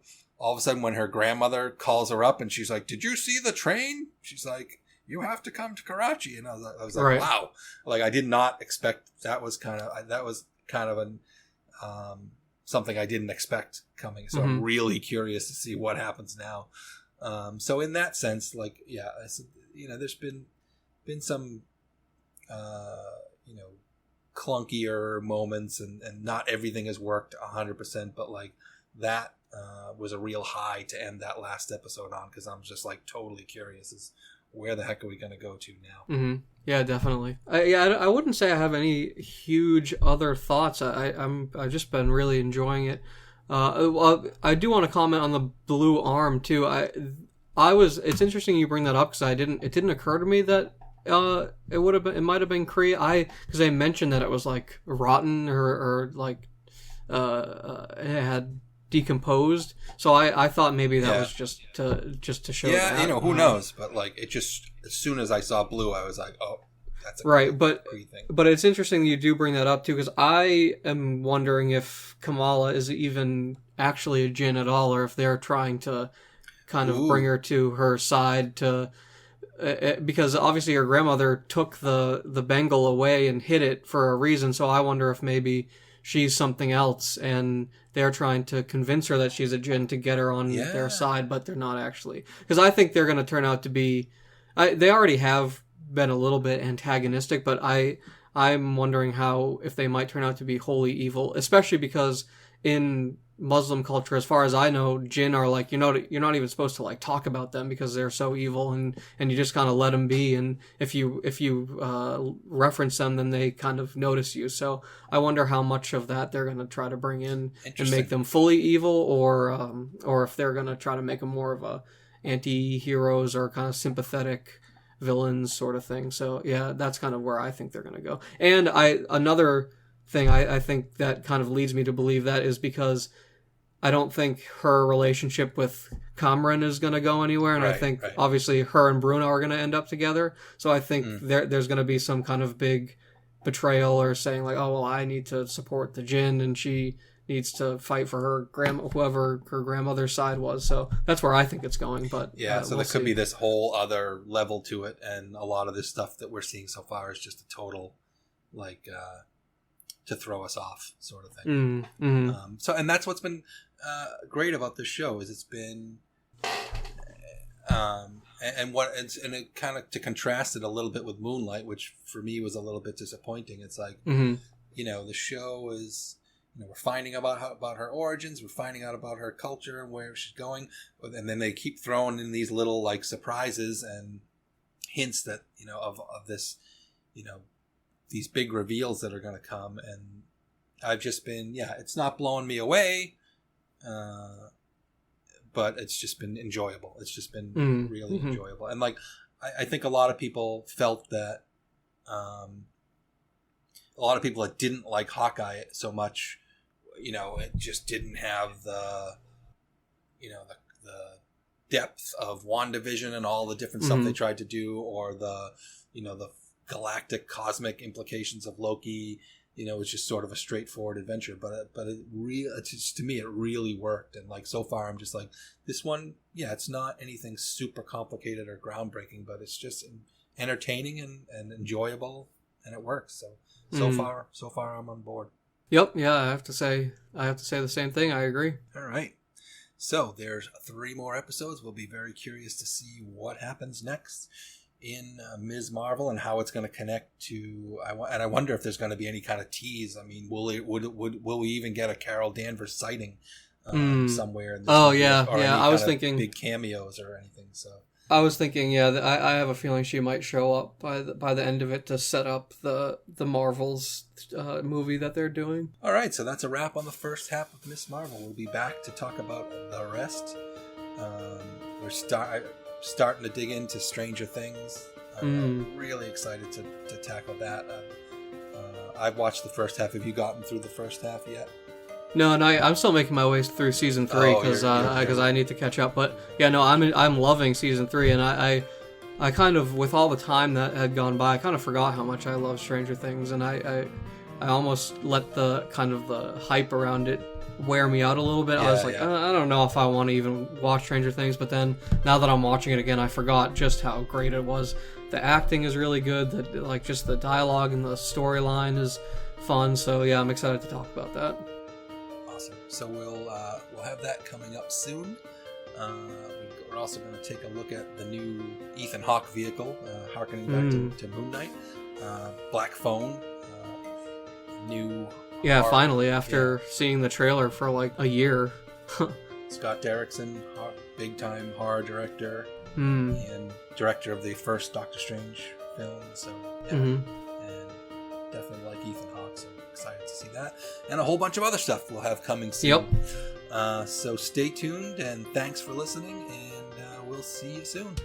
of a sudden when her grandmother calls her up and she's like, "Did you see the train?" She's like, you have to come to Karachi. And I was like, right. wow. Like, I did not expect, that was kind of an, something I didn't expect coming. So I'm really curious to see what happens now. So in that sense, like, yeah, there's been some, clunkier moments and not everything has worked 100%, but like that was a real high to end that last episode on, because I'm just like totally curious as where the heck are we going to go to now. Mm-hmm. Yeah, definitely. I wouldn't say I have any huge other thoughts. I've just been really enjoying it. I do want to comment on the blue arm too. It's interesting you bring that up, because it didn't occur to me that it might have been Kree. Because they mentioned that it was like rotten or like it had decomposed. So I thought maybe that was just to show. Yeah, that. Who knows? But like, it just, as soon as I saw blue, I was like, oh, that's a right. Kree thing. But it's interesting that you do bring that up too, because I am wondering if Kamala is even actually a Jinn at all, or if they're trying to kind of bring her to her side to. Because obviously her grandmother took the Bengal away and hid it for a reason, so I wonder if maybe she's something else and they're trying to convince her that she's a Jinn to get her on their side, but they're not actually. Because I think they're going to turn out to be... they already have been a little bit antagonistic, but I'm wondering if they might turn out to be wholly evil, especially because in Muslim culture, as far as I know, Jinn are like, you're not even supposed to like talk about them because they're so evil, and you just kind of let them be, and if you reference them, then they kind of notice you. So I wonder how much of that they're going to try to bring in and make them fully evil, or if they're going to try to make them more of a anti-heroes or kind of sympathetic villains sort of thing. So yeah, that's kind of where I think they're going to go. And another thing I think that kind of leads me to believe that is because I don't think her relationship with Kamran is going to go anywhere, and I think obviously her and Bruno are going to end up together. So I think there's going to be some kind of big betrayal, or saying like, oh well, I need to support the Jinn, and she needs to fight for her whoever her grandmother's side was. So that's where I think it's going. But yeah, so there could be this whole other level to it, and a lot of this stuff that we're seeing so far is just a total like. To throw us off, sort of thing. So, and that's what's been great about this show, is it's been, and it kind of, to contrast it a little bit with Moonlight, which for me was a little bit disappointing. It's like, the show is, we're finding about her origins, we're finding out about her culture and where she's going, and then they keep throwing in these little like surprises and hints that of this, these big reveals that are going to come, and I've just been, it's not blowing me away, but it's just been enjoyable. It's just been really enjoyable. And like, I think a lot of people felt that, a lot of people that didn't like Hawkeye so much, it just didn't have the depth of WandaVision and all the different stuff they tried to do, or the galactic cosmic implications of Loki. It's just sort of a straightforward adventure, but to me it really worked. And like, so far I'm just like, this one, it's not anything super complicated or groundbreaking, but it's just entertaining and enjoyable, and it works. So far I'm on board. Yep. Yeah, I have to say the same thing. I agree. All right. So there's 3 more episodes. We'll be very curious to see what happens next in Ms. Marvel, and how it's going to connect to. And I wonder if there's going to be any kind of tease. I mean, will we even get a Carol Danvers sighting somewhere in this movie, or I was thinking big cameos or anything. So I was thinking, I have a feeling she might show up by the end of it to set up the Marvels movie that they're doing. All right, so that's a wrap on the first half of Ms. Marvel. We'll be back to talk about the rest. We're starting to dig into Stranger Things. I'm really excited to tackle that. I've watched the first half. Have you gotten through the first half yet? No, I'm still making my way through season 3 because I need to catch up. But yeah, no, I'm loving season 3, and I kind of, with all the time that had gone by, I kind of forgot how much I love Stranger Things, and I almost let the kind of the hype around it wear me out a little bit. I was like, I don't know if I want to even watch Stranger Things. But then now that I'm watching it again, I forgot just how great it was. The acting is really good. Like just the dialogue and the storyline is fun. So yeah, I'm excited to talk about that. Awesome. So we'll have that coming up soon. We're also going to take a look at the new Ethan Hawke vehicle, harkening back to Moon Knight. Black Phone, new. Yeah, finally, after seeing the trailer for like a year. Scott Derrickson, big time horror director, and director of the first Doctor Strange film. So, yeah. And definitely like Ethan Hawke, so I'm excited to see that. And a whole bunch of other stuff we'll have coming soon. Yep. So stay tuned, and thanks for listening, and we'll see you soon.